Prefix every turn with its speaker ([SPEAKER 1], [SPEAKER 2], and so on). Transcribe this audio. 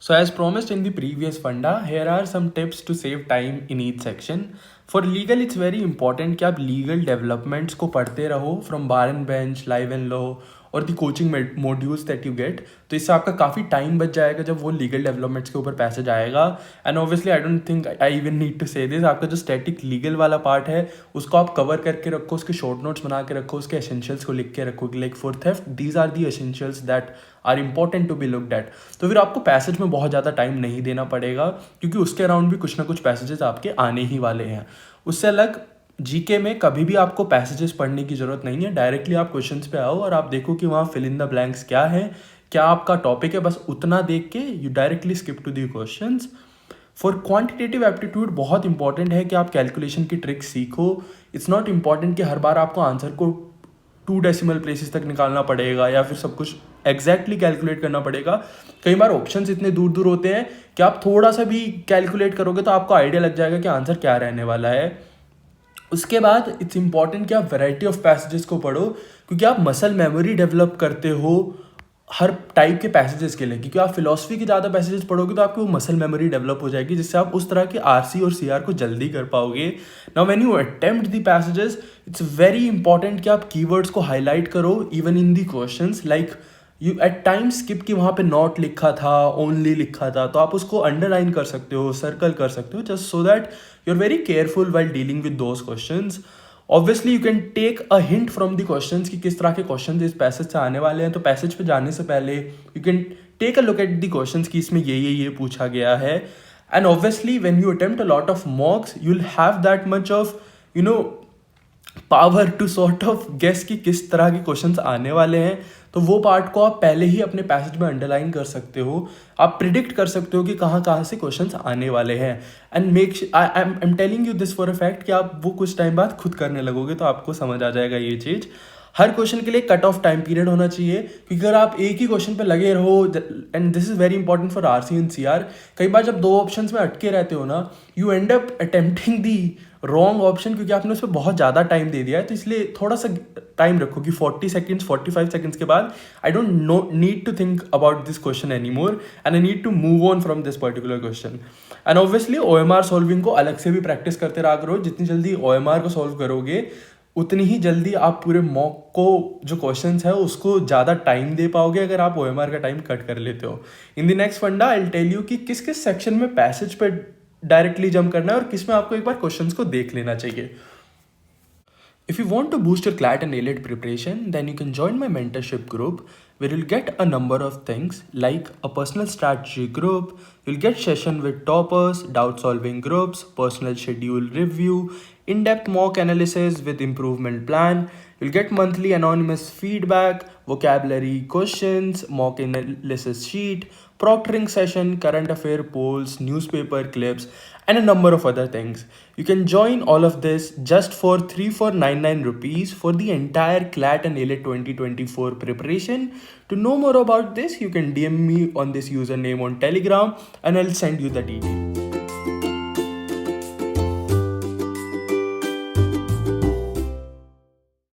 [SPEAKER 1] So as promised in the previous funda, here are some tips to save time in each section. For legal, it's very important कि आप legal developments को पढ़ते रहो from bar and bench, live and law और the coaching modules that you get. तो इससे आपका काफ़ी टाइम बच जाएगा जब वो लीगल डेवलपमेंट्स के ऊपर पैसेज आएगा. And obviously I don't think I even need to say this. आपका जो स्टैटिक लीगल वाला पार्ट है उसको आप कवर करके रखो, उसके शॉर्ट नोट्स बना के रखो, उसके एसेंशियल्स को लिख के रखो. Like for theft these are the essentials that are important to be looked at. तो फिर आपको पैसेज में बहुत ज़्यादा टाइम नहीं देना पड़ेगा क्योंकि उसके अराउंड भी कुछ ना कुछ पैसेजेस आपके आने ही वाले हैं. उससे अलग जीके में कभी भी आपको पैसेजेस पढ़ने की ज़रूरत नहीं है. डायरेक्टली आप क्वेश्चंस पे आओ और आप देखो कि वहाँ फिल इन द ब्लैंक्स क्या है, क्या आपका टॉपिक है, बस उतना देख के you directly skip to the questions. For quantitative aptitude बहुत इंपॉर्टेंट है कि आप कैलकुलेशन की ट्रिक सीखो. इट्स नॉट इंपॉर्टेंट कि हर बार आपको आंसर को 2 डेसिमल प्लेसेस तक निकालना पड़ेगा या फिर सब कुछ एग्जैक्टली कैलकुलेट करना पड़ेगा. कई बार ऑप्शंस इतने दूर दूर होते हैं कि आप थोड़ा सा भी कैलकुलेट करोगे तो आपको आइडिया लग जाएगा कि आंसर क्या रहने वाला है. उसके बाद इट्स इंपॉर्टेंट कि आप वैरायटी ऑफ पैसेजेस को पढ़ो क्योंकि आप मसल मेमोरी डेवलप करते हो हर टाइप के पैसेजेस के लिए. क्योंकि आप फिलॉसफी के ज़्यादा पैसेजेस पढ़ोगे तो आपकी वो मसल मेमोरी डेवलप हो जाएगी जिससे आप उस तरह के आरसी और सीआर को जल्दी कर पाओगे. Now when you attempt the passages it's very important कि आप कीवर्ड्स को हाईलाइट करो even in the questions. Like you at times skip कि वहाँ पे नॉट लिखा था, ओनली लिखा था, तो आप उसको अंडरलाइन कर सकते हो, सर्कल कर सकते हो, just so that you are very careful while dealing with those questions. Obviously you can take a hint from the questions कि किस तरह के क्वेश्चन इस पैसेज से आने वाले हैं. तो पैसेज पे जाने से पहले you can take a look at the questions कि इसमें ये पूछा गया है. And obviously when you attempt a lot of mocks you will have that much of power to sort of guess कि किस तरह के क्वेश्चंस आने वाले हैं. तो वो पार्ट को आप पहले ही अपने पैसेज में अंडरलाइन कर सकते हो. आप प्रिडिक्ट कर सकते हो कि कहाँ से क्वेश्चंस आने वाले हैं. And I am telling you this for a fact कि आप वो कुछ टाइम बाद खुद करने लगोगे तो आपको समझ आ जाएगा ये चीज़. हर क्वेश्चन के लिए कट ऑफ टाइम पीरियड होना चाहिए क्योंकि अगर आप एक ही क्वेश्चन पे लगे रहो, and this is very important for RC and CR. कई बार जब 2 ऑप्शंस में अटके रहते हो ना, you and up attempting the wrong option क्योंकि आपने उस पर बहुत ज़्यादा टाइम दे दिया है. तो इसलिए थोड़ा सा टाइम रखो कि 40 सेकेंड्स 45 सेकेंड्स के बाद I don't need to think about this question any more and I need to move on from this particular question. And obviously OMR solving को अलग से भी प्रैक्टिस करते रहा करो. जितनी जल्दी OMR को सॉल्व करोगे उतनी ही जल्दी आप पूरे मॉक को जो क्वेश्चंस है उसको ज़्यादा टाइम दे पाओगे अगर आप OMR का टाइम कट कर लेते हो. इन द नेक्स्ट फंडा आई विल टेल यू कि किस किस सेक्शन में पैसेज पे डायरेक्टली जंप करना है और किस में आपको एक बार क्वेश्चंस को देख लेना चाहिए. If you want to boost your CLAT and ALET preparation, then you can join my mentorship group where you'll get a number of things like a personal strategy group, you'll get session with toppers, doubt solving groups, personal schedule review, in-depth mock analysis with improvement plan, you'll get monthly anonymous feedback, vocabulary questions, mock analysis sheet, proctoring session, current affair polls, newspaper clips, and a number of other things. You can join all of this just for 3499 rupees for the entire CLAT and ALET 2024 preparation. To know more about this, you can DM me on this username on Telegram and I'll send you the details.